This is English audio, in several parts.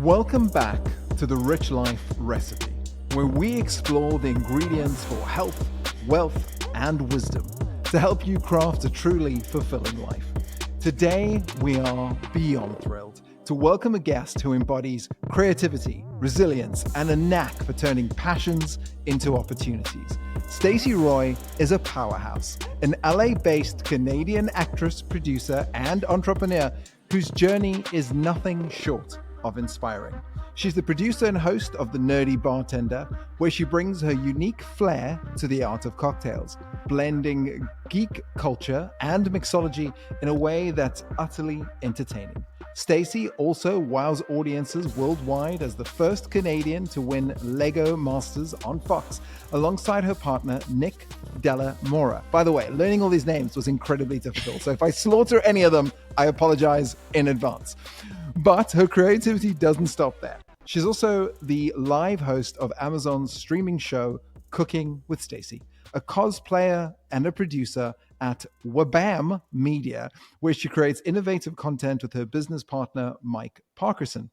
Welcome back to the Rich Life Recipe, where we explore the ingredients for health, wealth, and wisdom to help you craft a truly fulfilling life. Today, we are beyond thrilled to welcome a guest who embodies creativity, resilience, and a knack for turning passions into opportunities. Stacey Roy is a powerhouse, an LA-based Canadian actress, producer, and entrepreneur whose journey is nothing short of inspiring. She's the producer and host of the Nerdy Bartender, where she brings her unique flair to the art of cocktails, blending geek culture and mixology in a way that's utterly entertaining. Stacey also wows audiences worldwide as the first Canadian to win Lego Masters on Fox, alongside her partner, Nick Della Mora. By the way, learning all these names was incredibly difficult, so if I slaughter any of them, I apologize in advance. But her creativity doesn't stop there. She's also the live host of Amazon's streaming show, Cooking with Stacey, a cosplayer and a producer at Wabam Media, where she creates innovative content with her business partner, Mike Parkerson.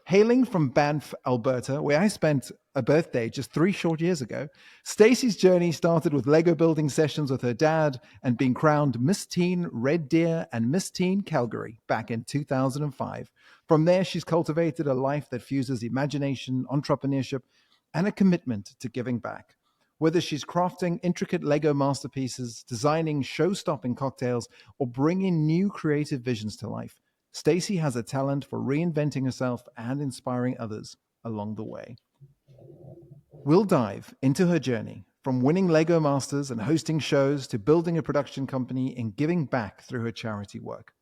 Hailing from Banff, Alberta, where I spent a birthday just 3 short years ago, Stacey's journey started with Lego building sessions with her dad and being crowned Miss Teen Red Deer and Miss Teen Calgary back in 2005. From there, she's cultivated a life that fuses imagination, entrepreneurship, and a commitment to giving back. Whether she's crafting intricate Lego masterpieces, designing show-stopping cocktails, or bringing new creative visions to life, Stacey has a talent for reinventing herself and inspiring others along the way. We'll dive into her journey from winning Lego Masters and hosting shows to building a production company and giving back through her charity work.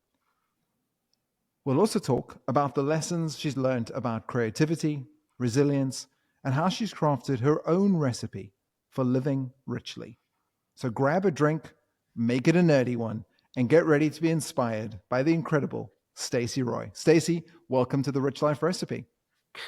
We'll also talk about the lessons she's learned about creativity, resilience, and how she's crafted her own recipe for living richly. So grab a drink, make it a nerdy one, and get ready to be inspired by the incredible Stacey Roy. Stacey, welcome to the Rich Life Recipe.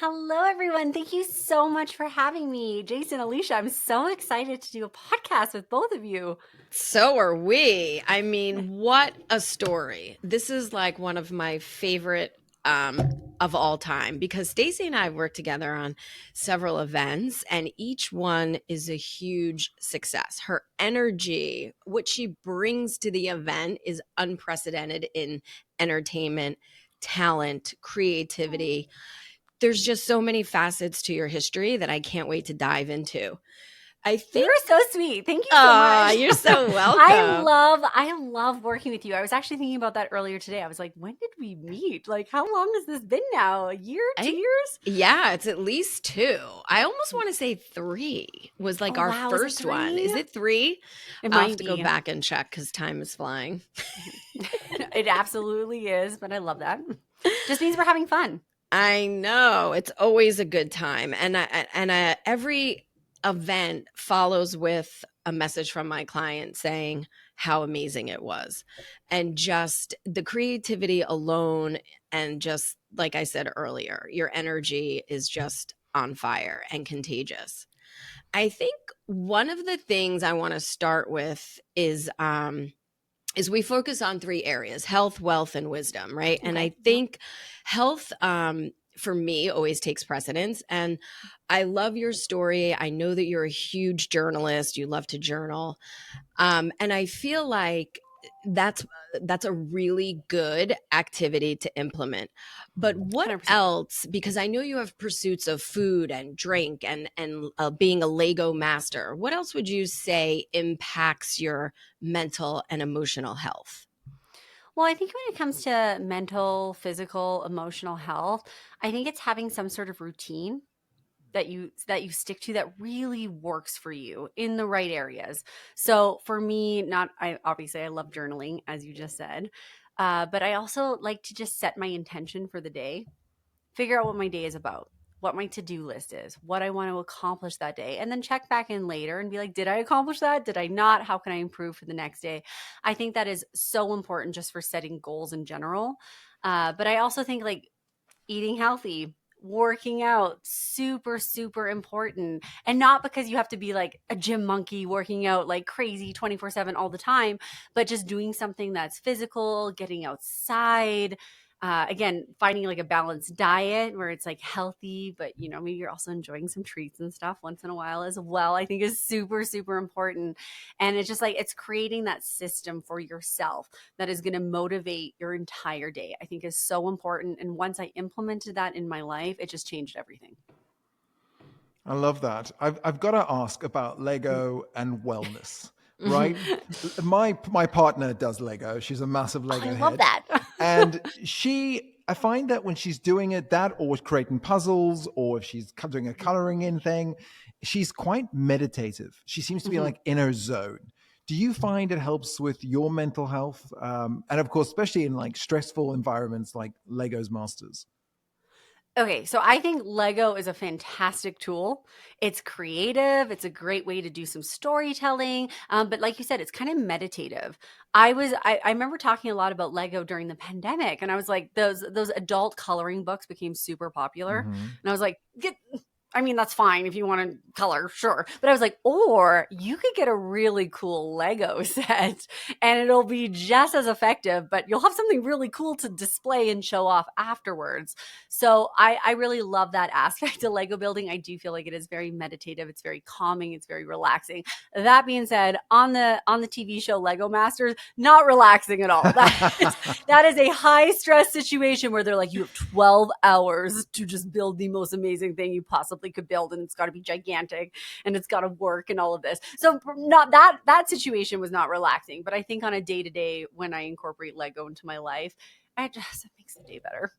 Hello, everyone. Thank you so much for having me. Jason, Alicia, I'm so excited to do a podcast with both of you. So are we. I mean, what a story. This is like one of my favorite of all time, because Stacey and I have worked together on several events, and each one is a huge success. Her energy, what she brings to the event, is unprecedented in entertainment, talent, creativity. There's just so many facets to your history that I can't wait to dive into. I think you're so sweet. Thank you so much. You're so welcome. I love working with you. I was actually thinking about that earlier today. I was like, when did we meet? Like, how long has this been now? A year, 2 years? Yeah, it's at least 2. I almost want to say 3 was like our first one. Is it 3? I'll have to go back and check because time is flying. It absolutely is, but I love that. Just means we're having fun. I know. It's always a good time. And every event follows with a message from my client saying how amazing it was. And just the creativity alone, and just like I said earlier, your energy is just on fire and contagious. I think one of the things I want to start with is we focus on 3 areas: health, wealth, and wisdom, right? Okay. And I think health for me always takes precedence. And I love your story. I know that you're a huge journalist. You love to journal. And I feel like that's a really good activity to implement. But what 100%. Else? Because I know you have pursuits of food and drink and being a Lego master. What else would you say impacts your mental and emotional health? Well, I think when it comes to mental, physical, emotional health, I think it's having some sort of routine that you stick to that really works for you in the right areas. So for me, I love journaling, as you just said, but I also like to just set my intention for the day, figure out what my day is about, what my to-do list is, what I want to accomplish that day, and then check back in later and be like, did I accomplish that? Did I not? How can I improve for the next day? I think that is so important just for setting goals in general. But I also think like eating healthy, working out, super, super important. And not because you have to be like a gym monkey working out like crazy 24/7 all the time, but just doing something that's physical, getting outside, again, finding like a balanced diet where it's like healthy, but you know, maybe you're also enjoying some treats and stuff once in a while as well, I think is super, super important. And it's just like, it's creating that system for yourself that is going to motivate your entire day, I think is so important. And once I implemented that in my life, it just changed everything. I love that. I've got to ask about Lego and wellness, right? My partner does Lego. She's a massive Lego I head. love that. And I find that when she's doing it, that or creating puzzles, or if she's doing a coloring in thing, she's quite meditative. She seems to be like in her zone. Do you find it helps with your mental health? And of course, especially in like stressful environments like Lego's Masters. Okay, so I think Lego is a fantastic tool. It's creative. It's a great way to do some storytelling. But like you said, it's kind of meditative. I remember talking a lot about Lego during the pandemic, and I was like, those adult coloring books became super popular, and I was like, I mean, that's fine if you want to color, sure. But I was like, or you could get a really cool Lego set and it'll be just as effective, but you'll have something really cool to display and show off afterwards. So I really love that aspect of Lego building. I do feel like it is very meditative. It's very calming. It's very relaxing. That being said, on the TV show Lego Masters, not relaxing at all. That is a high stress situation where they're like, you have 12 hours to just build the most amazing thing you possibly could build, and it's got to be gigantic and it's got to work and all of this. So not that situation was not relaxing, but I think on a day-to-day when I incorporate Lego into my life, it makes the day better.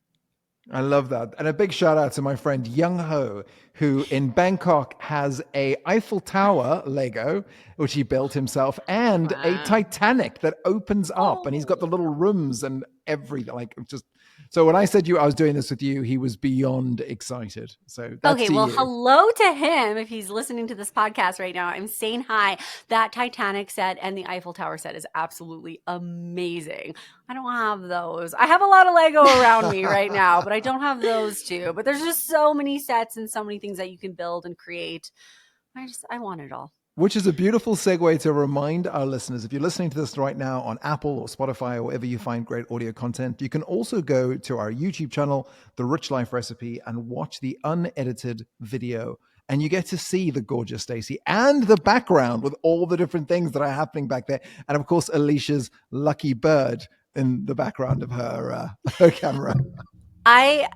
I love that. And a big shout out to my friend Young Ho, who in Bangkok has a Eiffel Tower Lego, which he built himself, and a Titanic that opens up, and he's got the little rooms and everything. Like, just so when I said I was doing this with you, he was beyond excited. So that's okay, well, hello to him if he's listening to this podcast right now. I'm saying hi. That Titanic set and the Eiffel Tower set is absolutely amazing. I don't have those. I have a lot of Lego around me right now, but I don't have those two. But there's just so many sets and so many things that you can build and create. I want it all. Which is a beautiful segue to remind our listeners, if you're listening to this right now on Apple or Spotify or wherever you find great audio content, you can also go to our YouTube channel, The Rich Life Recipe, and watch the unedited video. And you get to see the gorgeous Stacey and the background with all the different things that are happening back there. And of course, Alicia's lucky bird in the background of her camera.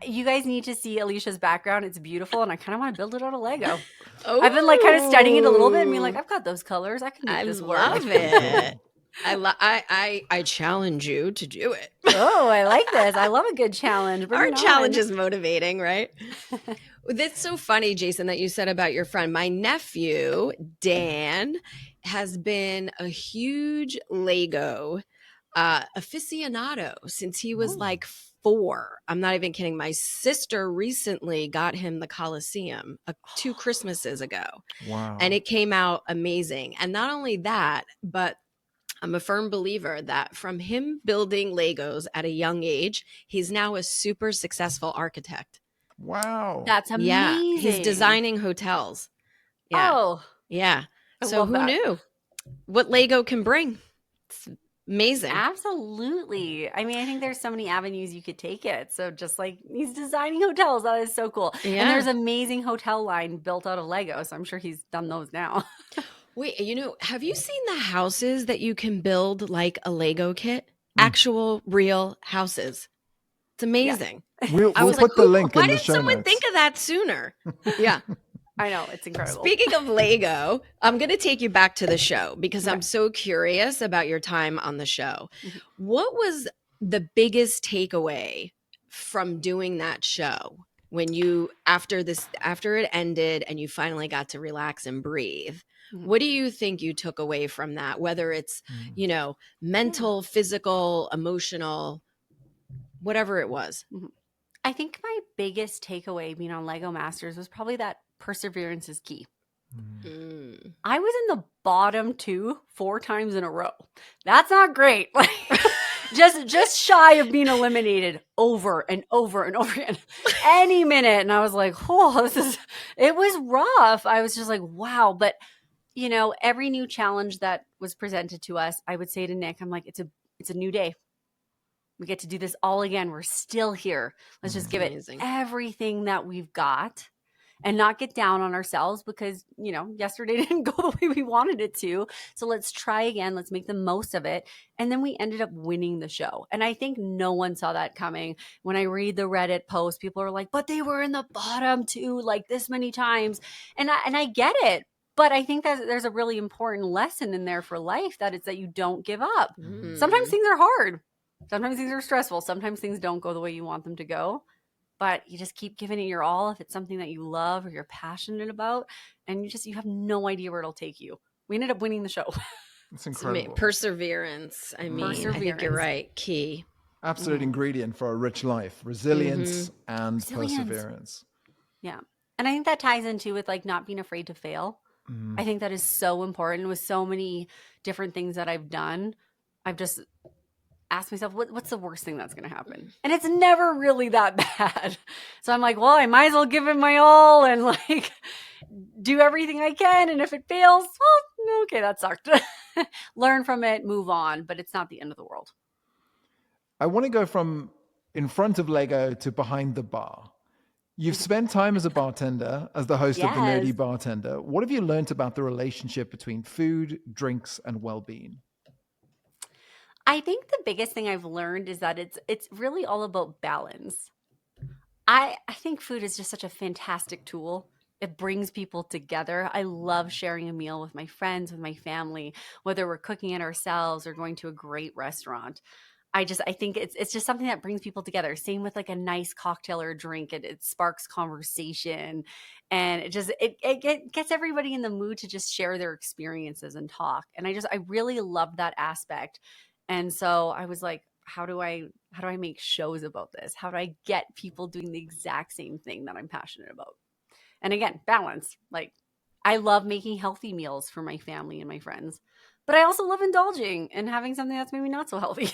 You guys need to see Alicia's background. It's beautiful, and I kind of want to build it out of Lego. I've been like kind of studying it a little bit and being like, I've got those colors. I can make this work. I love it. I challenge you to do it. Oh, I like this. I love a good challenge. Our challenge is motivating, right? That's so funny, Jason, that you said about your friend. My nephew, Dan, has been a huge Lego aficionado since he was like 4. I'm not even kidding. My sister recently got him the Coliseum 2 Christmases ago. Wow. And it came out amazing. And not only that, but I'm a firm believer that from him building Legos at a young age, he's now a super successful architect. Wow. That's amazing. Yeah, he's designing hotels. Yeah. Oh. Yeah. So who knew what Lego can bring? It's amazing. Absolutely. I mean, I think there's so many avenues you could take it. So just like he's designing hotels, that is so cool. Yeah. And there's amazing hotel line built out of Lego. So I'm sure he's done those now. Wait, have you seen the houses that you can build like a Lego kit? Actual real houses. It's amazing. Yeah. We'll put the link in the show notes. Why didn't someone think of that sooner? Yeah. I know, it's incredible. Speaking of Lego, I'm going to take you back to the show because I'm so curious about your time on the show. Mm-hmm. What was the biggest takeaway from doing that show when you, after it ended and you finally got to relax and breathe? Mm-hmm. What do you think you took away from that? Whether it's, mental, physical, emotional, whatever it was. Mm-hmm. I think my biggest takeaway being on Lego Masters was probably that perseverance is key. Mm. I was in the bottom 2 4 times in a row. That's not great. Like just shy of being eliminated over and over and over again any minute. And I was like, it was rough. I was just like, wow. But every new challenge that was presented to us, I would say to Nick, I'm like, it's a new day. We get to do this all again. We're still here. Let's just give it Amazing. everything that we've got and not get down on ourselves because, yesterday didn't go the way we wanted it to. So let's try again. Let's make the most of it. And then we ended up winning the show. And I think no one saw that coming. When I read the Reddit post, people are like, but they were in the bottom too, like this many times. And I get it. But I think that there's a really important lesson in there for life, that it's that you don't give up. Sometimes things are hard. Sometimes things are stressful. Sometimes things don't go the way you want them to go. But you just keep giving it your all if it's something that you love or you're passionate about. And you have no idea where it'll take you. We ended up winning the show. It's incredible. Perseverance. I think you're right. Key. Absolute ingredient for a rich life. Resilience and perseverance. Yeah. And I think that ties into with like not being afraid to fail. I think that is so important. With so many different things that I've done, I've just asked myself, what's the worst thing that's going to happen? And it's never really that bad. So I'm like, well, I might as well give it my all and like do everything I can. And if it fails, well, okay, that sucked. Learn from it, move on, but it's not the end of the world. I want to go from in front of Lego to behind the bar. You've spent time as a bartender, as the host of the Nerdy Bartender. What have you learned about the relationship between food, drinks, and well-being? I think the biggest thing I've learned is that it's really all about balance. I think food is just such a fantastic tool. It brings people together. I love sharing a meal with my friends, with my family, whether we're cooking it ourselves or going to a great restaurant. I think it's just something that brings people together. Same with like a nice cocktail or a drink. It sparks conversation, and it gets everybody in the mood to just share their experiences and talk. And I really love that aspect. And so I was like, how do I make shows about this? How do I get people doing the exact same thing that I'm passionate about? And again, balance. Like, I love making healthy meals for my family and my friends, but I also love indulging and having something that's maybe not so healthy.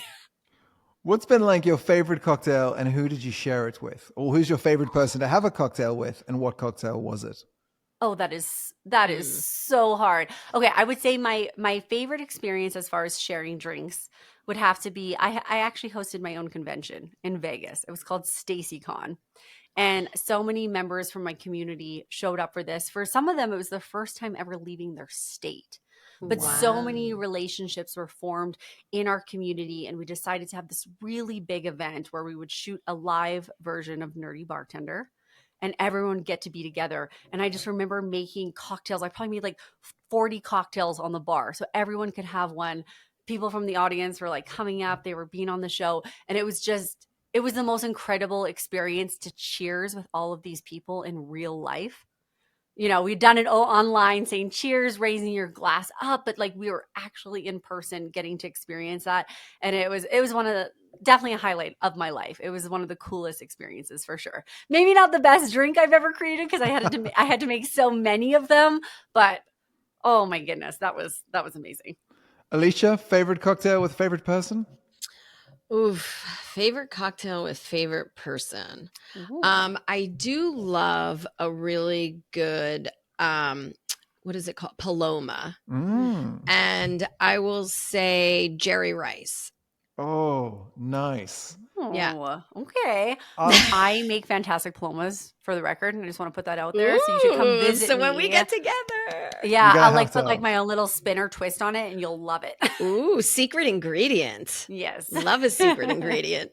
What's been like your favorite cocktail and who did you share it with? Or who's your favorite person to have a cocktail with and what cocktail was it? Oh, that is so hard. Okay, I would say my favorite experience as far as sharing drinks would have to be, I actually hosted my own convention in Vegas. It was called Stacey Con. And so many members from my community showed up for this. For some of them, it was the first time ever leaving their state. But so many relationships were formed in our community, and we decided to have this really big event where we would shoot a live version of Nerdy Bartender and everyone would get to be together. And I just remember making cocktails. I probably made like 40 cocktails on the bar so everyone could have one. People from the audience were like coming up, they were being on the show. And it was the most incredible experience to cheers with all of these people in real life. We'd done it online saying cheers, raising your glass up, but like we were actually in person getting to experience that. And it was definitely a highlight of my life. It was one of the coolest experiences for sure. Maybe not the best drink I've ever created because I had to make so many of them, but oh my goodness, that was amazing. Alicia, favorite cocktail with favorite person? Oof, favorite cocktail with favorite person. I do love a really good, what is it called? Paloma. And I will say Jerry Rice. Oh, nice. Yeah. Okay. I make fantastic palomas, for the record, and I just want to put that out there. So you should come visit So me. when we get together. Yeah, I'll like put like my own little spinner twist on it and you'll love it. Ooh, secret ingredient. Yes. Love a secret ingredient.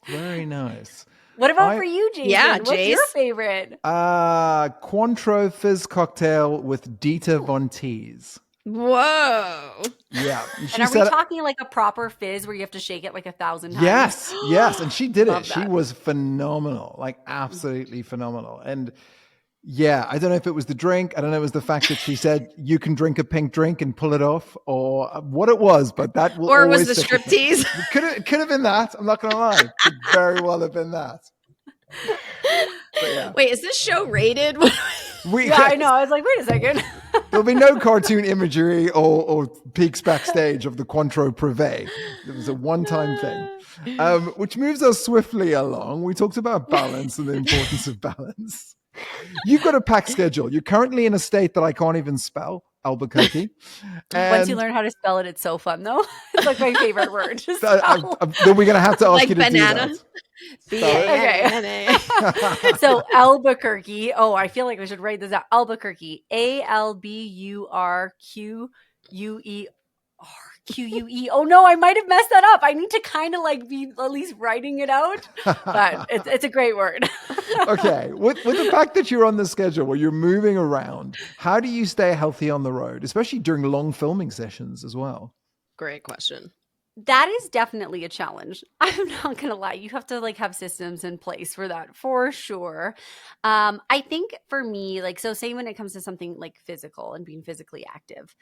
Very nice. What about for you, Jason? Yeah, what's Jace? your favorite? Cointreau fizz cocktail with Dita Von Teese. Whoa. Yeah. And are we talking like a proper fizz where you have to shake it like 1,000 times? Yes. And she did it. That. She was phenomenal, like absolutely phenomenal. And yeah, I don't know if it was the drink. I don't know if it was the fact that she said you can drink a pink drink and pull it off or what it was, but that will Or it always was the striptease. It could have been that. I'm not going to lie. It could very well have been that. Yeah. Wait, is this show rated? I know. I was like, wait a second. There'll be no cartoon imagery or peeks backstage of the Cointreau Privé. It was a one-time thing, which moves us swiftly along. We talked about balance and the importance of balance. You've got a packed schedule. You're currently in a state that I can't even spell. Albuquerque. Once you And learn how to spell it, it's so fun, though. It's like my favorite word to then spell. we're going to have to ask Like you to banana? do that. B-A-N-A-N-A. So Albuquerque. Oh, I feel like I should write this out. Albuquerque. ALBURQUE. QUE. Oh no, I might have messed that up. I need to kind of like be at least writing it out, but it's a great word. Okay, with the fact that you're on the schedule where you're moving around, how do you stay healthy on the road, especially during long filming sessions as well? Great question. That is definitely a challenge. I'm not gonna lie. You have to like have systems in place for that for sure. I think for me, like, so say when it comes to something like physical and being physically active,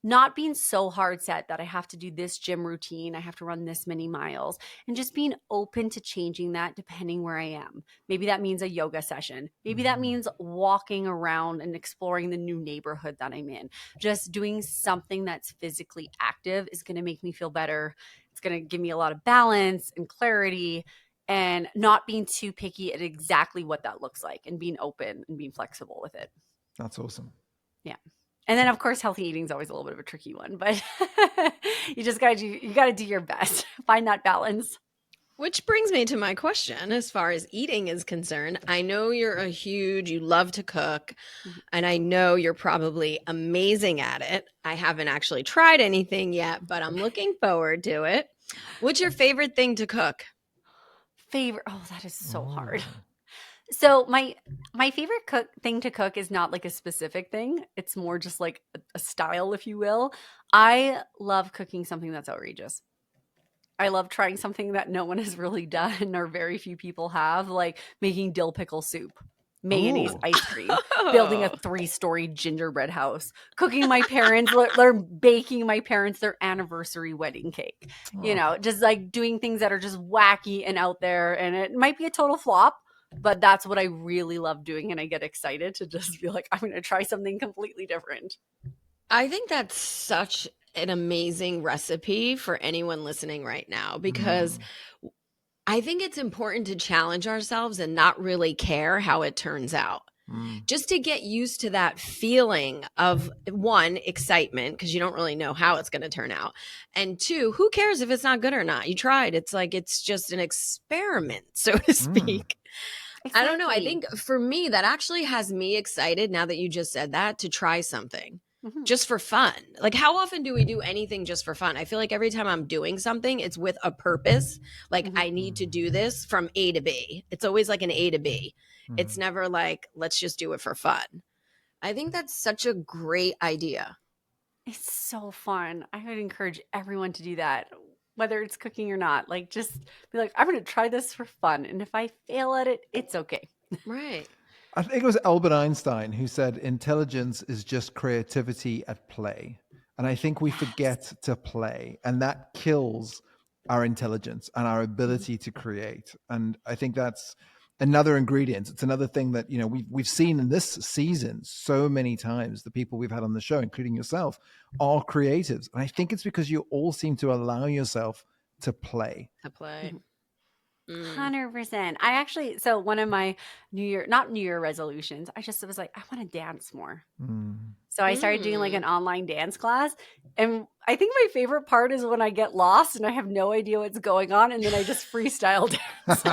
not being so hard set that I have to do this gym routine, I have to run this many miles, and just being open to changing that depending where I am. Maybe that means a yoga session. Maybe that means walking around and exploring the new neighborhood that I'm in. Just doing something that's physically active is going to make me feel better. It's going to give me a lot of balance and clarity, and not being too picky at exactly what that looks like, and being open and being flexible with it. That's awesome. Yeah. And then of course healthy eating is always a little bit of a tricky one, but you just got to do your best. Find that balance. Which brings me to my question as far as eating is concerned. I know you love to cook, and I know you're probably amazing at it. I haven't actually tried anything yet, but I'm looking forward to it. What's your favorite thing to cook? Oh, that is so hard. So my favorite thing to cook is not like a specific thing. It's more just like a style, if you will. I love cooking something that's outrageous. I love trying something that no one has really done or very few people have, like making dill pickle soup, mayonnaise Ooh. ice cream, building a 3-story gingerbread house, cooking my parents, baking my parents their anniversary wedding cake. You know, just like doing things that are just wacky and out there, and it might be a total flop, but that's what I really love doing, and I get excited to just be like, I'm going to try something completely different. I think that's such an amazing recipe for anyone listening right now, because I think it's important to challenge ourselves and not really care how it turns out. Just to get used to that feeling of, one, excitement, because you don't really know how it's going to turn out. And two, who cares if it's not good or not? You tried. It's like, it's just an experiment, so to speak. Exactly. I don't know. I think for me, that actually has me excited, now that you just said that, to try something just for fun. Like, how often do we do anything just for fun? I feel like every time I'm doing something, it's with a purpose. Like, I need to do this from A to B. It's always like an A to B. It's never like, let's just do it for fun. I think that's such a great idea. It's so fun. I would encourage everyone to do that, whether it's cooking or not. Like, just be like, I'm going to try this for fun. And if I fail at it, it's okay. Right. I think it was Albert Einstein who said intelligence is just creativity at play. And I think we forget to play, and that kills our intelligence and our ability to create. And I think that's another ingredient. It's another thing that, you know, we've seen in this season so many times. The people we've had on the show, including yourself, are creatives. And I think it's because you all seem to allow yourself to play. 100%. I actually, so one of my not New Year resolutions, I just was like, I want to dance more. So I started doing like an online dance class. And I think my favorite part is when I get lost and I have no idea what's going on, and then I just freestyle dance.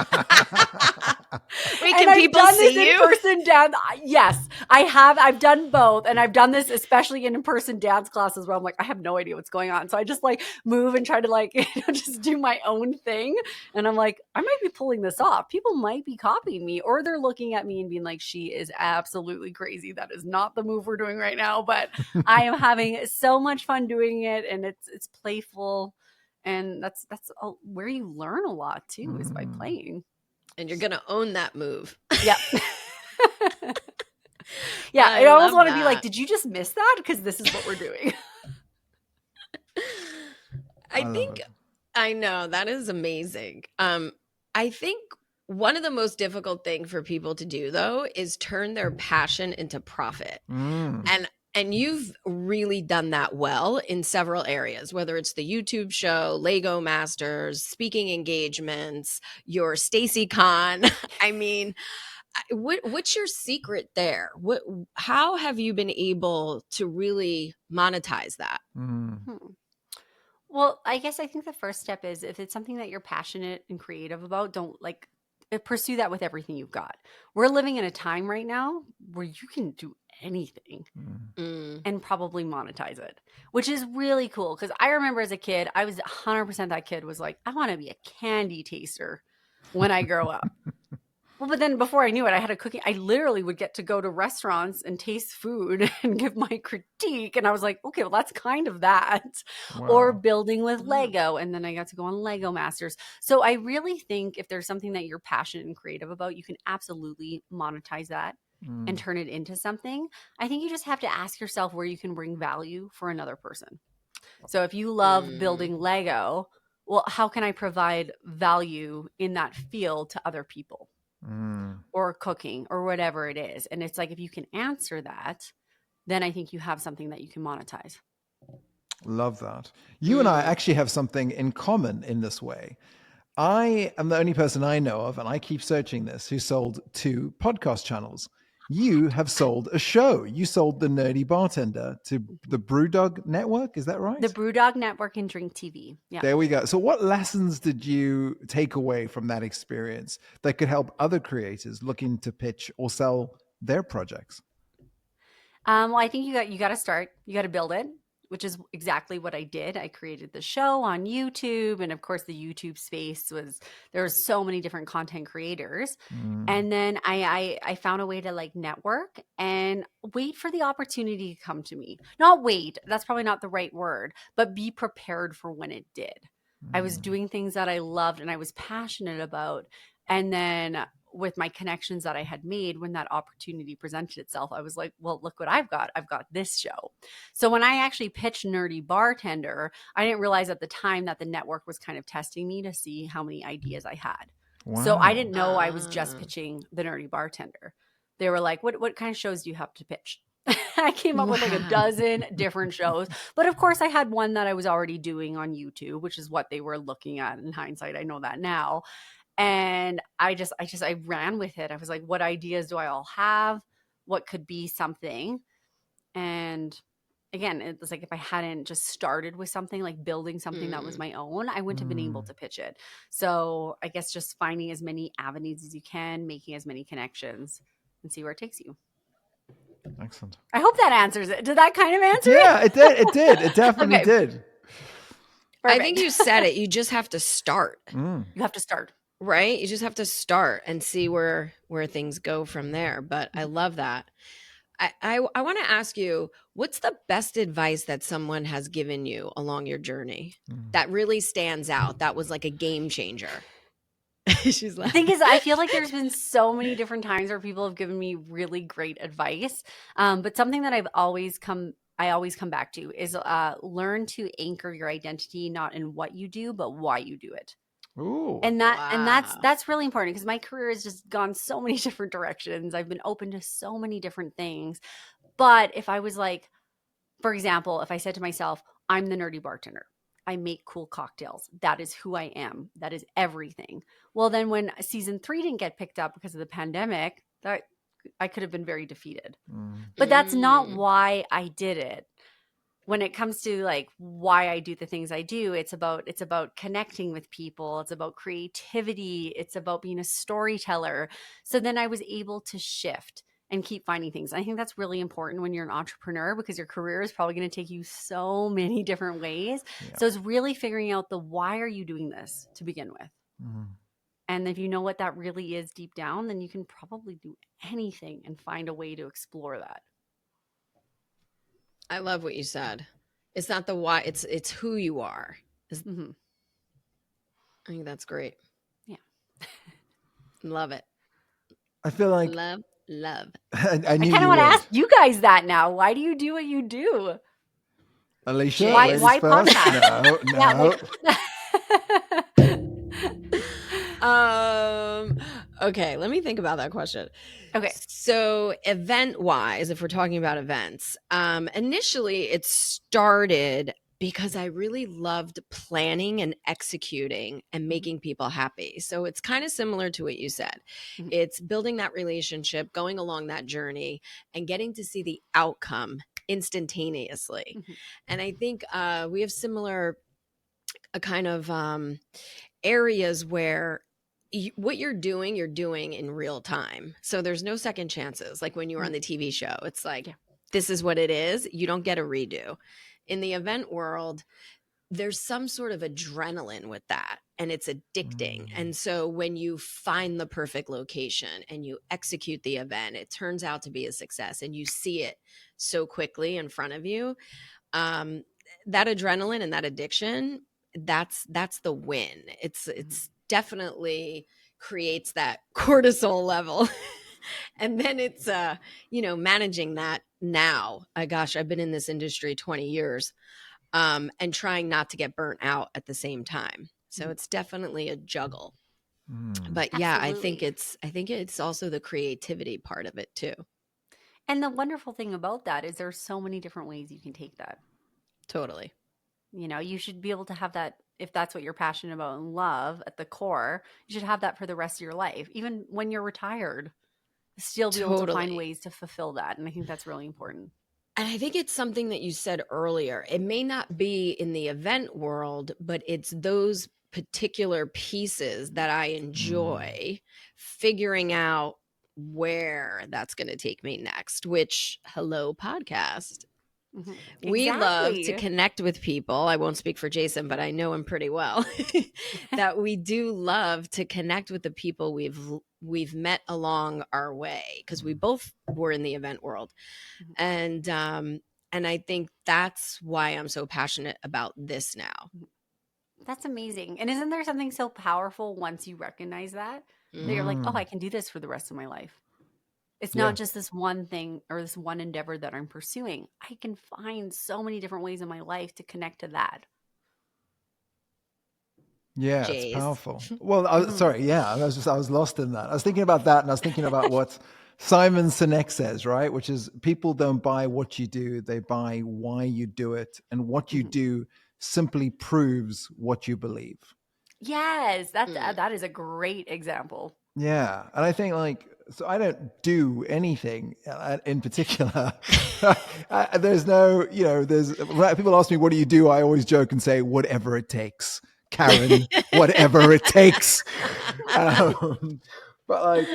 Wait, can people see you? In-person dance. Yes, I have. I've done both, and I've done this especially in in-person dance classes where I'm like, I have no idea what's going on. So I just like move and try to like just do my own thing. And I'm like, I might be pulling this off. People might be copying me, or they're looking at me and being like, she is absolutely crazy. That is not the move we're doing right now. But I am having so much fun doing it, and it's playful, and that's where you learn a lot too, is by playing. And you're gonna own that move. Yep. Yeah, I almost want to be like, did you just miss that? Because this is what we're doing. I know, that is amazing. I think one of the most difficult thing for people to do, though, is turn their passion into profit. And you've really done that well in several areas, whether it's the YouTube show, Lego Masters, speaking engagements, your Stacey Con. I mean, What's your secret there? How have you been able to really monetize that? Hmm. Well, I guess I think the first step is if it's something that you're passionate and creative about, don't pursue that with everything you've got. We're living in a time right now where you can do anything and probably monetize it, which is really cool. Because I remember as a kid, I was 100% that kid was like, I want to be a candy taster when I grow up. Well, but then before I knew it, I had a cooking. I literally would get to go to restaurants and taste food and give my critique. And I was like, okay, well, that's kind of that. Or building with Lego. And then I got to go on Lego Masters. So I really think if there's something that you're passionate and creative about, you can absolutely monetize that and turn it into something. I think you just have to ask yourself where you can bring value for another person. So if you love building Lego, well, how can I provide value in that field to other people? Or cooking or whatever it is. And it's like, if you can answer that, then I think you have something that you can monetize. Love that. You and I actually have something in common in this way. I am the only person I know of, and I keep searching this, who sold 2 podcast channels. You have sold a show. You sold the Nerdy Bartender to the Brewdog Network. Is that right? The Brewdog Network and Drink TV. Yeah. There we go. So what lessons did you take away from that experience that could help other creators looking to pitch or sell their projects? Well, I think you got to start. You got to build it, which is exactly what I did. I created the show on YouTube, and of course, the YouTube space there was so many different content creators. And then I found a way to like network and wait for the opportunity to come to me. Not wait, that's probably not the right word, but be prepared for when it did. I was doing things that I loved and I was passionate about, and then with my connections that I had made, when that opportunity presented itself, I was like, well, look what I've got. I've got this show. So when I actually pitched Nerdy Bartender, I didn't realize at the time that the network was kind of testing me to see how many ideas I had. Wow. So I didn't know I was just pitching the Nerdy Bartender. They were like, what kind of shows do you have to pitch? I came up with like a dozen different shows. But of course, I had one that I was already doing on YouTube, which is what they were looking at in hindsight. I know that now. And I ran with it. I was like, what ideas do I all have? What could be something? And again, it was like, if I hadn't just started with something, like building something that was my own, I wouldn't have been able to pitch it. So I guess just finding as many avenues as you can, making as many connections, and see where it takes you. Excellent. I hope that answers it. Did that kind of answer it? Yeah, it did. It did. It definitely did. Perfect. I think you said it. You just have to start. You have to start. Right? You just have to start and see where things go from there. But I love that. I want to ask you, what's the best advice that someone has given you along your journey that really stands out? That was like a game changer. She's like, the thing is, I feel like there's been so many different times where people have given me really great advice. But something that I always come back to is learn to anchor your identity, not in what you do, but why you do it. Ooh, and that's really important, because my career has just gone so many different directions. I've been open to so many different things. But if I was like, for example, if I said to myself, I'm the Nerdy Bartender, I make cool cocktails, that is who I am, that is everything. Well, then when season 3 didn't get picked up because of the pandemic, that I could have been very defeated. But that's not why I did it. When it comes to like why I do the things I do, it's about connecting with people. It's about creativity. It's about being a storyteller. So then I was able to shift and keep finding things. I think that's really important when you're an entrepreneur, because your career is probably going to take you so many different ways. Yeah. So it's really figuring out the why are you doing this to begin with. And if you know what that really is deep down, then you can probably do anything and find a way to explore that. I love what you said. It's not the why, it's who you are. I think that's great. Yeah. Love it. I feel like love. I kind of want to ask you guys that now. Why do you do what you do? Alicia, why podcast? No. Okay, let me think about that question. Okay. So event wise, if we're talking about events, initially it started because I really loved planning and executing and making people happy. So it's kind of similar to what you said. Mhm. It's building that relationship, going along that journey, and getting to see the outcome instantaneously. Mhm. And I think we have similar kind of areas where what you're doing in real time. So there's no second chances. Like when you were on the TV show, it's like, Yeah. this is what it is. You don't get a redo. In the event world, there's some sort of adrenaline with that, and it's addicting. And so when you find the perfect location and you execute the event, it turns out to be a success and you see it so quickly in front of you. That adrenaline and that addiction, that's the win. It's definitely creates that cortisol level. And then it's managing that now. Gosh, I've been in this industry 20 years. And trying not to get burnt out at the same time. So it's definitely a juggle. But yeah, I think Absolutely. it's also the creativity part of it too. And the wonderful thing about that is there's so many different ways you can take that. Totally. You should be able to have that if that's what you're passionate about and love at the core. You should have that for the rest of your life, even when you're retired. Still be able to find Totally. ways to fulfill that, and I think that's really important. And I think it's something that you said earlier. It may not be in the event world, but it's those particular pieces that I enjoy figuring out where that's going to take me next, which hello podcast. Mhm. We love to Exactly. connect with people. I won't speak for Jason, but I know him pretty well. That we do love to connect with the people we've met along our way, because we both were in the event world. Mhm. And I think that's why I'm so passionate about this now. That's amazing. And isn't there something so powerful once you recognize that you're like, oh, I Mhm. can do this for the rest of my life? It's Yeah. not just this one thing or this one endeavor that I'm pursuing. I can find so many different ways in my life to connect to that. Yeah, it's Jace. powerful. Well, Mhm. sorry. Yeah, I was lost in that. I was thinking about that, and I was thinking about what Simon Sinek says, right? Which is people don't buy what you do; they buy why you do it, and what you Mhm. do simply proves what you believe. Yes, that Mm. that is a great example. Yeah, and I think like so I don't do anything in particular. There's no, there's when people ask me what do you do, I always joke and say whatever it takes, Karen, whatever it takes. Um, but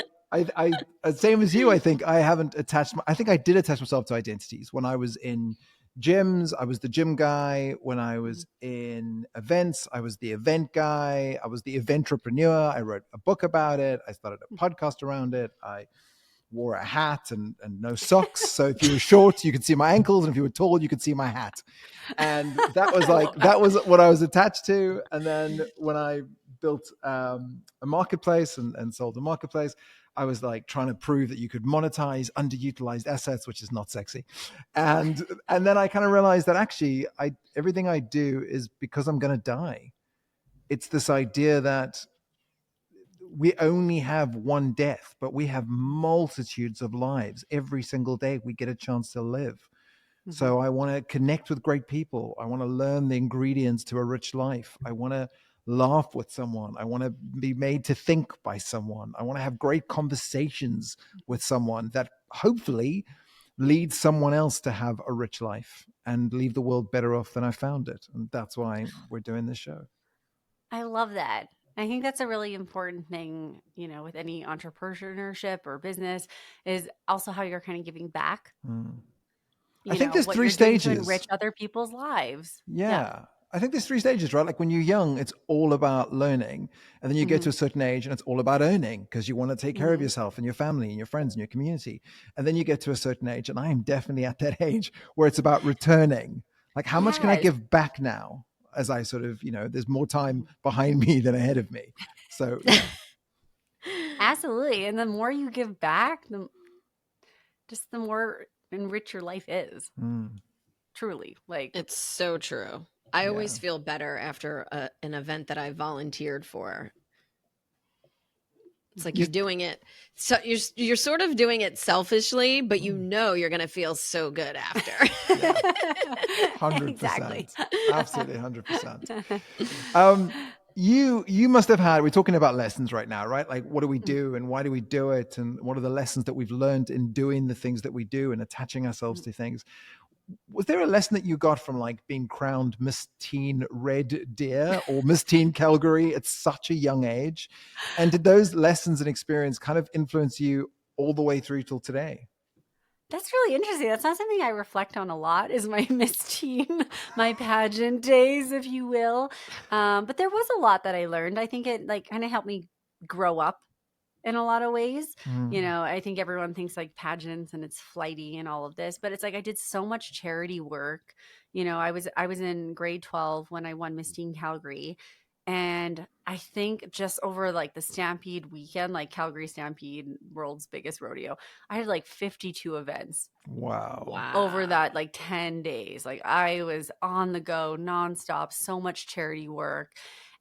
like same as you, I think I haven't attached. I think I did attach myself to identities when I was in gyms. I was the gym guy. When I was in events, I was the event guy. I was the eventrepreneur. I wrote a book about it. I started a podcast around it. I wore a hat and no socks. So if you were short, you could see my ankles, and if you were tall, you could see my hat. And that was I like love that. that was what I was attached to. And then when I built a marketplace and sold a marketplace, I was like trying to prove that you could monetize underutilized assets, which is not sexy. And then I kind of realized that actually everything I do is because I'm going to die. It's this idea that we only have one death, but we have multitudes of lives. Every single day we get a chance to live. Mhm. So I want to connect with great people. I want to learn the ingredients to a rich life. I want to laugh with someone. I want to be made to think by someone. I want to have great conversations with someone that hopefully leads someone else to have a rich life and leave the world better off than I found it. And that's why we're doing this show. I love that. I think that's a really important thing, with any entrepreneurship or business is also how you're kind of giving back, Mm. I think there's what three you're doing to stages. enrich other people's lives. Yeah. Yeah. I think there's three stages, right? Like when you're young, it's all about learning. And then you get Hmm. to a certain age and it's all about earning because you want to take care of Hmm. yourself and your family and your friends and your community. And then you get to a certain age, and I am definitely at that age where it's about returning. Like, how much can I Yes. give back now as I sort of, there's more time Mhm. behind me than ahead of me. So, yeah. Absolutely. And the more you give back, the more enrich your life is. Mm, Truly. Like, It's so true. I yeah. always feel better after an event that I volunteered for. It's like you're doing it. So you're sort of doing it selfishly, but you know you're going to feel so good after. 100%. Exactly. Absolutely 100%. You must have had, we're talking about lessons right now, right? Like, what do we do and why do we do it? And what are the lessons that we've learned in doing the things that we do and attaching ourselves to things? Was there a lesson that you got from like being crowned Miss Teen Red Deer or Miss Teen Calgary at such a young age? And did those lessons and experience kind of influence you all the way through till today? That's really interesting. That's not something I reflect on a lot, is my Miss Teen, my pageant days, if you will. But there was a lot that I learned. I think it like kind of helped me grow up in a lot of ways. You know, I think everyone thinks like pageants and it's flighty and all of this, but it's like I did so much charity work. You know, I was in grade 12 when I won Miss Teen Calgary. And I think just over like the Stampede weekend, like Calgary Stampede, world's biggest rodeo, I had like 52 events Wow. over that like 10 days. Like I was on the go nonstop, so much charity work.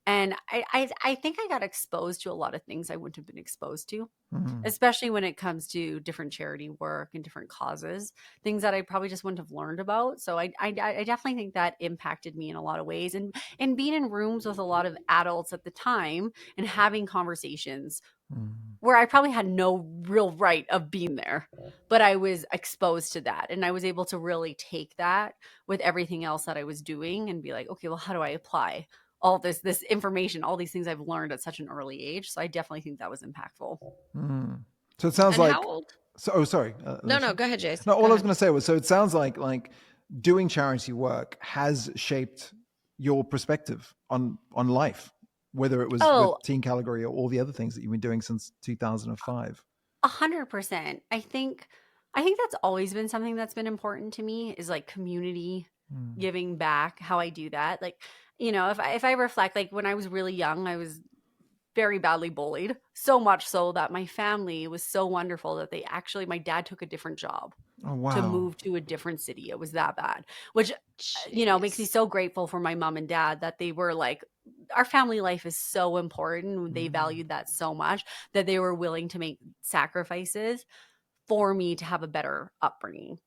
And I think I got exposed to a lot of things I wouldn't have been exposed to, especially when it comes to different charity work and different causes, things that I probably just wouldn't have learned about. So I definitely think that impacted me in a lot of ways. And being in rooms with a lot of adults at the time and having conversations where I probably had no real right of being there, but I was exposed to that. And I was able to really take that with everything else that I was doing and be like, okay, well, how do I apply all this information, all these things I've learned at such an early age? So I definitely think that was impactful. So it sounds And like, how old? sorry. No, go ahead, Jason. No, all I was going to say was, so it sounds like doing charity work has shaped your perspective on life, whether it was with Teen Calgary or all the other things that you've been doing since 2005. 100%. I think that's always been something that's been important to me, is like community, giving back, how I do that. Like, you know, if I reflect, like when I was really young, I was very badly bullied, so much so that my family was so wonderful that my dad took a different job Oh, wow. to move to a different city. It was that bad, which, you know, makes me so grateful for my mom and dad that they were like, our family life is so important. They valued that so much that they were willing to make sacrifices for me to have a better upbringing.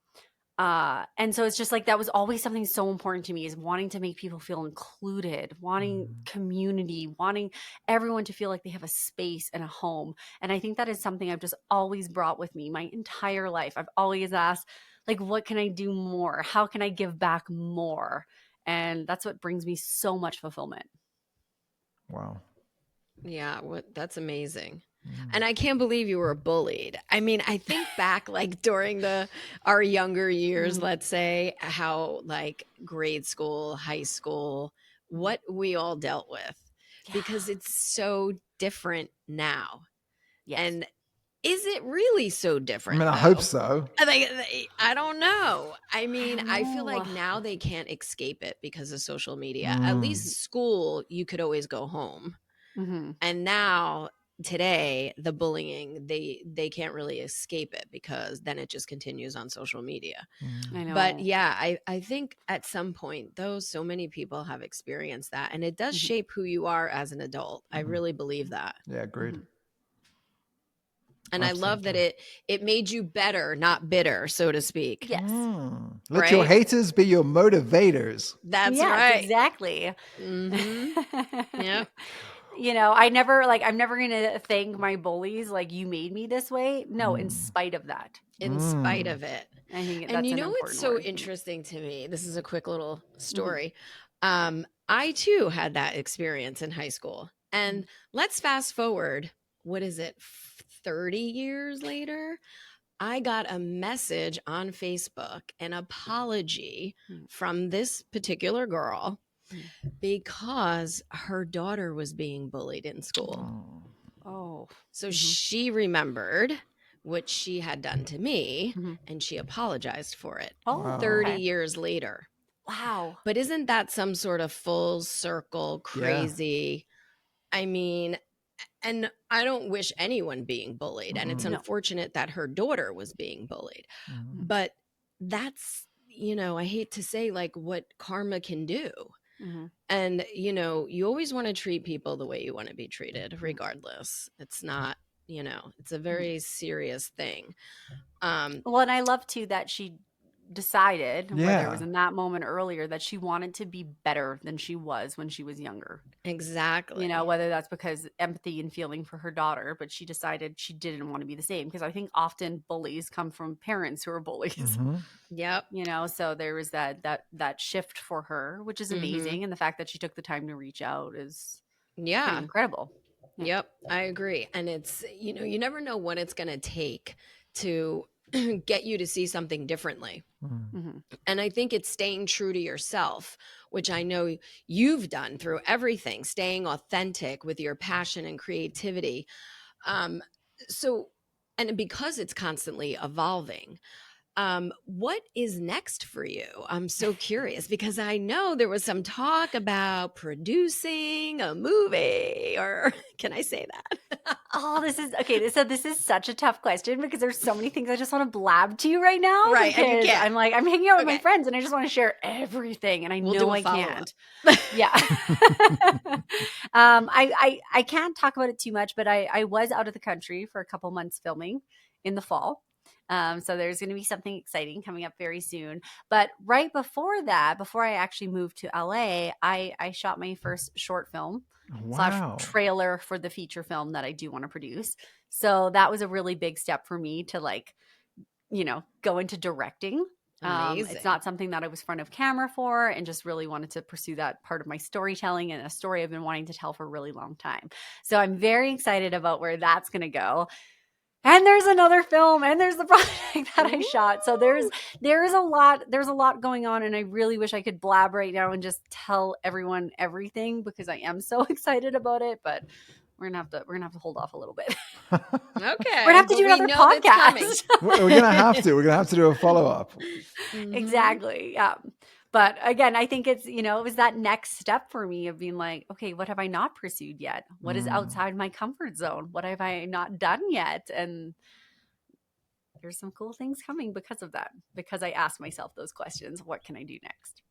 And so it's just like, that was always something so important to me, is wanting to make people feel included, wanting community, wanting everyone to feel like they have a space and a home. And I think that is something I've just always brought with me my entire life. I've always asked, like, what can I do more? How can I give back more? And that's what brings me so much fulfillment. Wow. Yeah, that's amazing. And I can't believe you were bullied. I mean, I think back like during our younger years, let's say, how like grade school, high school, what we all dealt with, because it's so different now. Yes. And is it really so different? I mean, I though? hope so. I don't know. I mean, I feel know. like now they can't escape it because of social media. At least school, you could always go home. And now today, the bullying, they can't really escape it, because then it just continues on social media. I know. But yeah, I think at some point, though, so many people have experienced that, and it does shape who you are as an adult. I really believe that. Yeah, agreed. And I love that it made you better, not bitter, so to speak. Yes. Let your haters be your motivators. That's yes, right. Exactly. Yep. You know, I'm never going to thank my bullies like, you made me this way. No, in spite of that. In spite of it. I think And that's you an know what's important so word. interesting to me? This is a quick little story. I too had that experience in high school. And let's fast forward, what is it, 30 years later? I got a message on Facebook, an apology from this particular girl, because her daughter was being bullied in school. So she remembered what she had done to me, and she apologized for it 30 years later. Wow. But isn't that some sort of full circle crazy? I mean, and I don't wish anyone being bullied. And it's unfortunate that her daughter was being bullied. But that's, you know, I hate to say like what karma can do. And, you know, you always want to treat people the way you want to be treated, regardless. It's not it's a very serious thing. Well, and I love too that she decided, whether it was Yeah. in that moment earlier, that she wanted to be better than she was when she was younger. Exactly. Whether that's because empathy and feeling for her daughter, but she decided she didn't want to be the same. Because I think often bullies come from parents who are bullies. Mhm. Yep. So there was that shift for her, which is amazing. And the fact that she took the time to reach out is pretty Yeah. incredible. Yeah. Yep, I agree. And it's, you never know what it's going to take to get you to see something differently. Mhm. And I think it's staying true to yourself, which I know you've done through everything, staying authentic with your passion and creativity. So, and because it's constantly evolving, what is next for you? I'm so curious because I know there was some talk about producing a movie, or can I say that? Oh, this is okay. So this is such a tough question because there's so many things I just want to blab to you right now. Right, and you Because can't. I'm hanging out with my Okay. friends and I just want to share everything, and I We'll know do a I follow-up. can't. Yeah. I can't talk about it too much, but I was out of the country for a couple months filming in the fall. So there's going to be something exciting coming up very soon. But right before that, before I actually moved to LA, I shot my first short film Wow. / trailer for the feature film that I do want to produce. So that was a really big step for me to go into directing. Amazing. It's not something that I was front of camera for, and just really wanted to pursue that part of my storytelling, and a story I've been wanting to tell for a really long time. So I'm very excited about where that's going to go. And there's another film, and there's the project that I shot. So there's a lot going on, and I really wish I could blab right now and just tell everyone everything, because I am so excited about it, but we're gonna have to hold off a little bit. Okay. We're gonna have to do another podcast. We're gonna have to do a follow-up. Exactly. Yeah. But again, I think it's, it was that next step for me of being like, okay, what have I not pursued yet? What is outside my comfort zone? What have I not done yet? And there's some cool things coming because of that, because I asked myself those questions. What can I do next?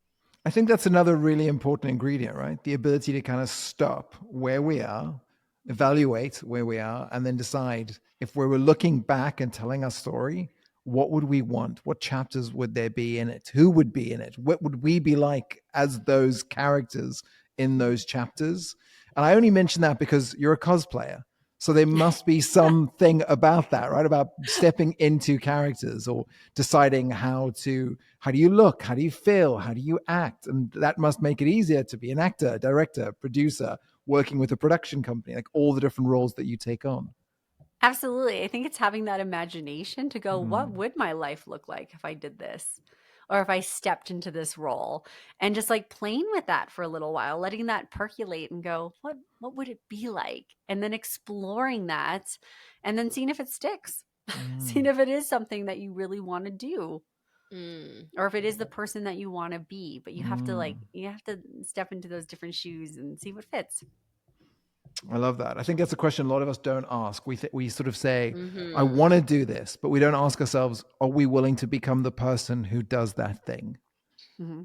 I think that's another really important ingredient, right? The ability to kind of stop where we are, evaluate where we are, and then decide if we were looking back and telling our story, what would we want? What chapters would there be in it? Who would be in it? What would we be like as those characters in those chapters? And I only mention that because you're a cosplayer. So there must be something about that, right? About stepping into characters or deciding how do you look? How do you feel? How do you act? And that must make it easier to be an actor, director, producer, working with a production company, like all the different roles that you take on. Absolutely. I think it's having that imagination to go, what would my life look like if I did this? Or if I stepped into this role, and just like playing with that for a little while, letting that percolate and go, what would it be like? And then exploring that, and then seeing if it sticks, seeing if it is something that you really want to do, or if it is the person that you want to be. But you have to step into those different shoes and see what fits. I love that. I think that's a question a lot of us don't ask. We sort of say, I want to do this, but we don't ask ourselves, are we willing to become the person who does that thing? Mm-hmm.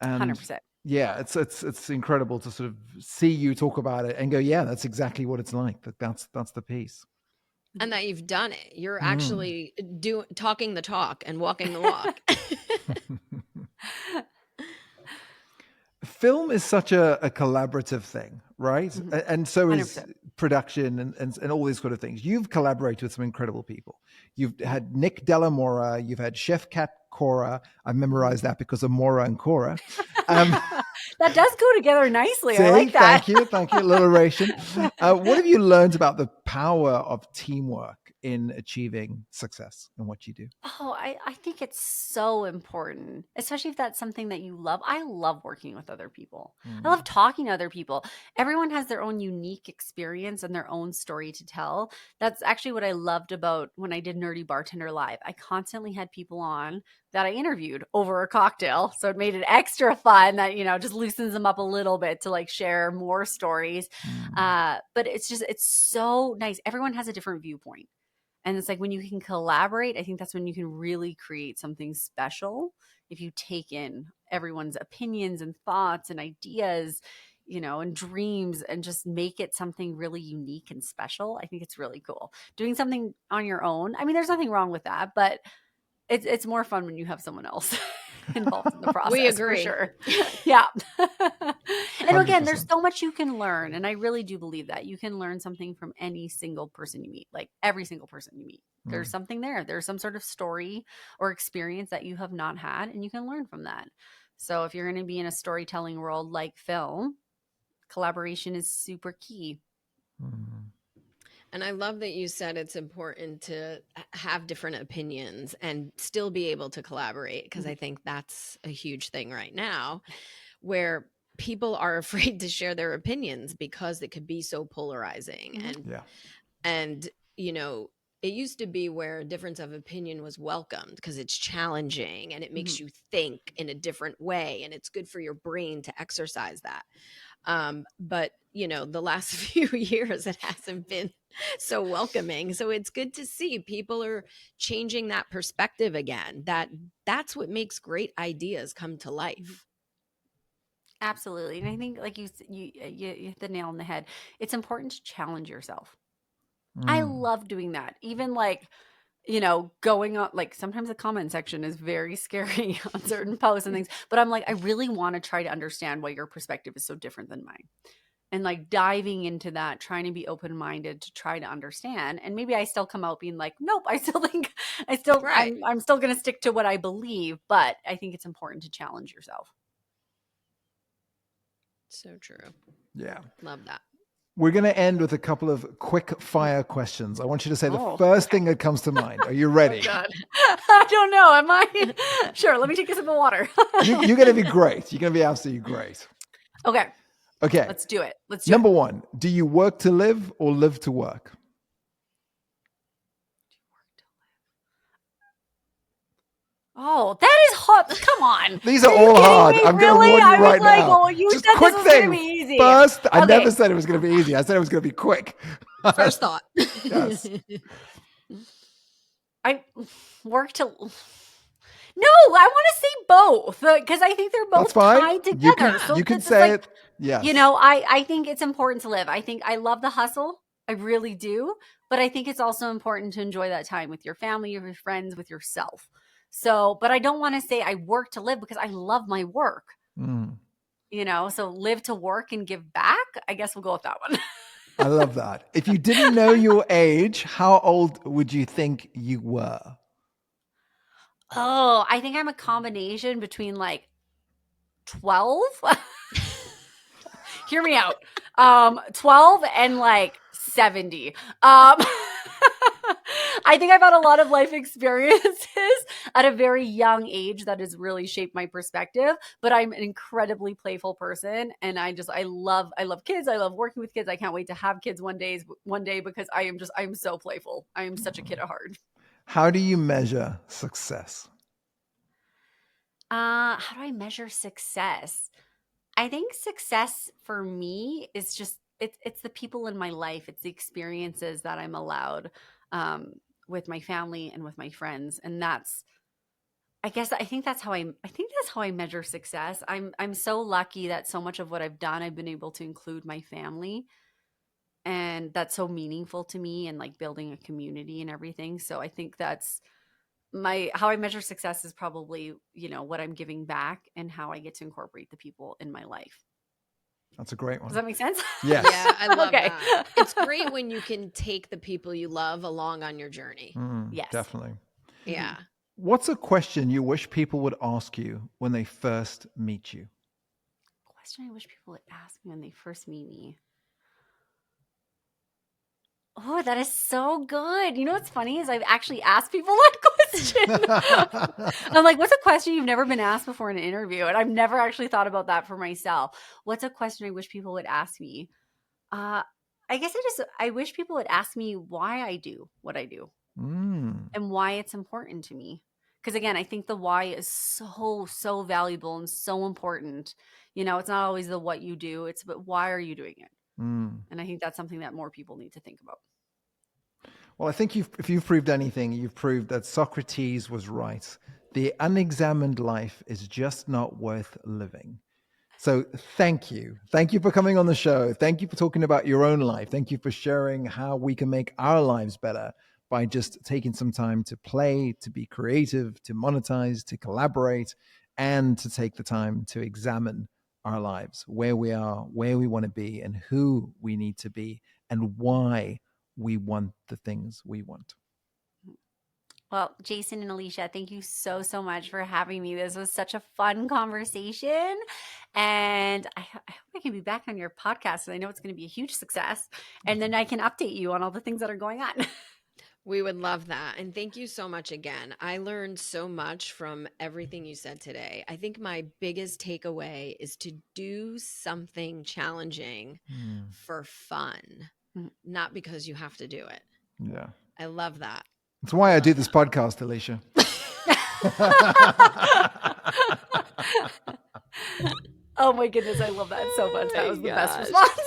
And 100%. yeah, it's incredible to sort of see you talk about it and go, yeah, that's exactly what it's like. That's the piece. And that you've done it. You're actually talking the talk and walking the walk. Film is such a collaborative thing, right? And so is 100%. production and all these sort of things. You've collaborated with some incredible people. You've had Nick Delamora, you've had Chef Kat Cora. I memorized that because of Mora and Cora. That does go together nicely. See, I like that. Thank you. Alliteration. What have you learned about the power of teamwork in achieving success in what you do? Oh, I think it's so important, especially if that's something that you love. I love working with other people. I love talking to other people. Everyone has their own unique experience and their own story to tell. That's actually what I loved about when I did Nerdy Bartender Live. I constantly had people on that I interviewed over a cocktail. So it made it extra fun that, just loosens them up a little bit to like share more stories. But it's so nice. Everyone has a different viewpoint. And it's like when you can collaborate, I think that's when you can really create something special. If you take in everyone's opinions and thoughts and ideas, and dreams, and just make it something really unique and special. I think it's really cool. Doing something on your own. I mean, there's nothing wrong with that, but it's more fun when you have someone else involved in the process. We agree. For sure. Yeah. And again, 100%. there's so much you can learn. And I really do believe that you can learn something from any single person you meet, like every single person you meet. There's something there. There's some sort of story or experience that you have not had, and you can learn from that. So if you're going to be in a storytelling world like film, collaboration is super key. And I love that you said it's important to have different opinions and still be able to collaborate, because I think that's a huge thing right now, where people are afraid to share their opinions because it could be so polarizing. And it used to be where a difference of opinion was welcomed because it's challenging and it makes you think in a different way, and it's good for your brain to exercise that. But the last few years, it hasn't been so welcoming. So it's good to see people are changing that perspective again. That's what makes great ideas come to life. Absolutely. And I think, like you hit the nail on the head. It's important to challenge yourself. I love doing that. Even going on, like, sometimes the comment section is very scary on certain posts and things, but I'm like, I really want to try to understand why your perspective is so different than mine. And like diving into that, trying to be open-minded to try to understand. And maybe I still come out being like, nope, I still think Right. I'm still going to stick to what I believe, but I think it's important to challenge yourself. So true. Yeah. Love that. We're going to end with a couple of quick fire questions. I want you to say the first thing that comes to mind. Are you ready? Oh, God. I don't know. Am I? Sure. Let me take a sip of water. You're going to be great. You're going to be absolutely great. Okay. Okay. Let's do it. Number one, do you work to live or live to work? Oh, that is hot. Come on. These are all hard. Me? I'm going to warn you right now. Well, you Just said quick this was going to thing. be easy. First, I never said it was going to be easy. I said it was going to be quick. First thought. Yes. I work to... No, I want to say both because I think they're both tied together. You can say it. Yes. I think it's important to live. I think I love the hustle. I really do. But I think it's also important to enjoy that time with your family, with your friends, with yourself. So, but I don't want to say I work to live because I love my work. So live to work and give back. I guess we'll go with that one. I love that. If you didn't know your age, how old would you think you were? Oh, I think I'm a combination between like 12. Hear me out. 12 and like 70. I think I've had a lot of life experiences at a very young age that has really shaped my perspective, but I'm an incredibly playful person. And I love kids. I love working with kids. I can't wait to have kids one day because I'm so playful. I am such a kid at heart. How do you measure success? How do I measure success? I think success for me is just, it's the people in my life. It's the experiences that I'm allowed with my family and with my friends. And I think that's how I measure success. I'm so lucky that so much of what I've done, I've been able to include my family. And that's so meaningful to me, and like building a community and everything. So I think that's how I measure success is probably, what I'm giving back and how I get to incorporate the people in my life. That's a great one. Does that make sense? Yes. Yeah, I love that. It's great when you can take the people you love along on your journey. Yes. Definitely. Yeah. What's a question you wish people would ask you when they first meet you? Question I wish people would ask me when they first meet me. Oh, that is so good. You know what's funny is I've actually asked people that question. I'm like, what's a question you've never been asked before in an interview? And I've never actually thought about that for myself. What's a question I wish people would ask me? I guess I wish people would ask me why I do what I do and why it's important to me. Because again, I think the why is so valuable and so important. It's not always the what you do, it's but why are you doing it? And I think that's something that more people need to think about. Well, I think if you've proved anything, you've proved that Socrates was right. The unexamined life is just not worth living. So thank you. Thank you for coming on the show. Thank you for talking about your own life. Thank you for sharing how we can make our lives better by just taking some time to play, to be creative, to monetize, to collaborate, and to take the time to examine our lives, where we are, where we want to be, and who we need to be, and why we want the things we want. Well, Jason and Alicia, thank you so, so much for having me. This was such a fun conversation. And I hope I can be back on your podcast. And I know it's going to be a huge success. And then I can update you on all the things that are going on. We would love that. And thank you so much again. I learned so much from everything you said today. I think my biggest takeaway is to do something challenging for fun, not because you have to do it. Yeah. I love that. That's why I do this podcast, Alicia. Oh my goodness, I love that so much. That was the best response.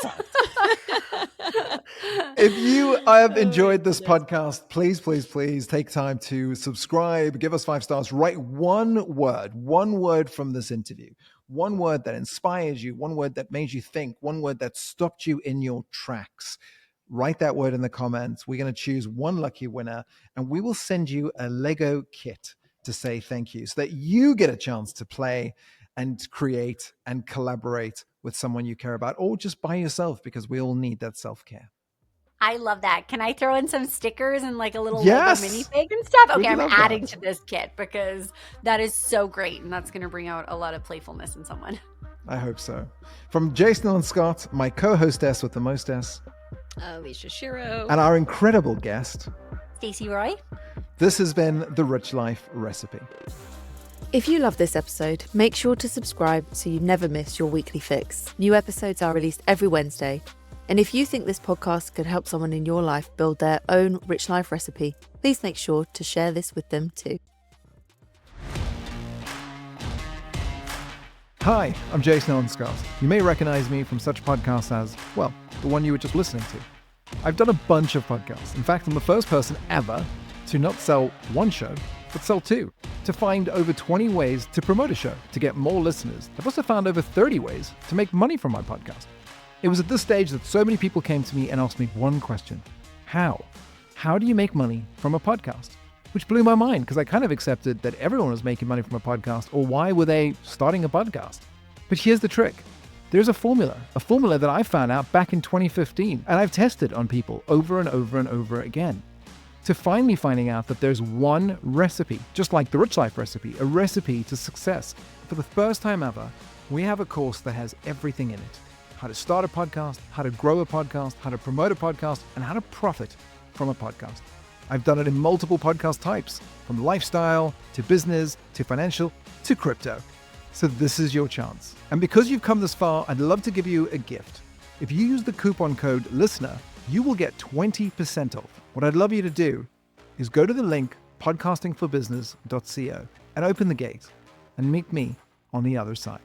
If you have enjoyed this podcast, please take time to subscribe, give us 5 stars, write one word from this interview, one word that inspires you, one word that made you think, one word that stopped you in your tracks. Write that word in the comments. We're going to choose one lucky winner, and we will send you a Lego kit to say thank you so that you get a chance to play and create and collaborate with someone you care about, or just by yourself, because we all need that self-care. I love that. Can I throw in some stickers and like a little Yes. Lego minifig and stuff? Okay, We'd I'm love adding that. to this kit because that is so great. And that's going to bring out a lot of playfulness in someone. I hope so. From Jason and Scott, my co-hostess with the mostess, Alicia Shiro. and our incredible guest, Stacey Roy. this has been The Rich Life Recipe. If you love this episode, make sure to subscribe so you never miss your weekly fix. New episodes are released every Wednesday. And if you think this podcast could help someone in your life build their own rich life recipe, please make sure to share this with them too. Hi, I'm Jason and Scott. You may recognize me from such podcasts as, well, the one you were just listening to. I've done a bunch of podcasts. In fact, I'm the first person ever to not sell one show, but sell 2. To find over 20 ways to promote a show, to get more listeners. I've also found over 30 ways to make money from my podcast. It was at this stage that so many people came to me and asked me one question. How? How do you make money from a podcast? Which blew my mind because I kind of accepted that everyone was making money from a podcast, or why were they starting a podcast? But here's the trick. There's a formula that I found out back in 2015, and I've tested on people over and over and over again. To finally finding out that there's one recipe, just like the Rich Life Recipe, a recipe to success. For the first time ever, we have a course that has everything in it. How to start a podcast, how to grow a podcast, how to promote a podcast, and how to profit from a podcast. I've done it in multiple podcast types, from lifestyle to business to financial to crypto. So this is your chance. And because you've come this far, I'd love to give you a gift. If you use the coupon code LISTENER, you will get 20% off. What I'd love you to do is go to the link podcastingforbusiness.co and open the gate and meet me on the other side.